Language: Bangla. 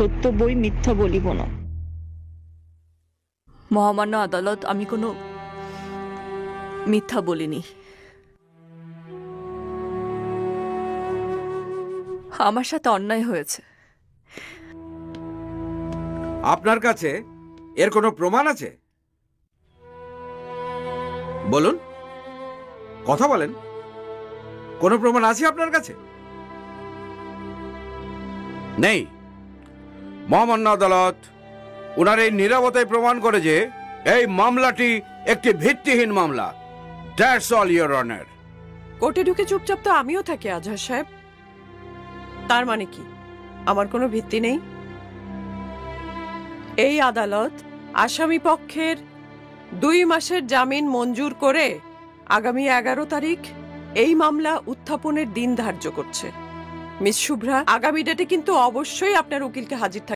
সত্য বই মিথ্যা বলিব না। মহামান্য আদালত, আমি কোনো মিথ্যা বলিনি। আমার সাথে অন্যায় হয়েছে। আপনার কাছে এর কোনো প্রমাণ আছে? বলুন, কথা বলেন। কোনো প্রমাণ আছে আপনার কাছে? নেই। মহামান্য আদালত ওনার এই নীরবতায় প্রমাণ করে যে এই মামলাটি একটি ভিত্তিহীন মামলা। That's all your honour. কোর্টে ঢুকে চুপচাপ তো আমিও থাকি আজহার সাহেব। তার মানে কি আমার কোনো ভিত্তি নেই? এই আদালত আসামি পক্ষের 2 মাসের জামিন মঞ্জুর করে আগামী 11 তারিখ এই মামলা উত্থাপনের দিন ধার্য করছে। মিস শুভ্রা, আগামী ডেটে কিন্তু অবশ্যই আপনার উকিলকে হাজির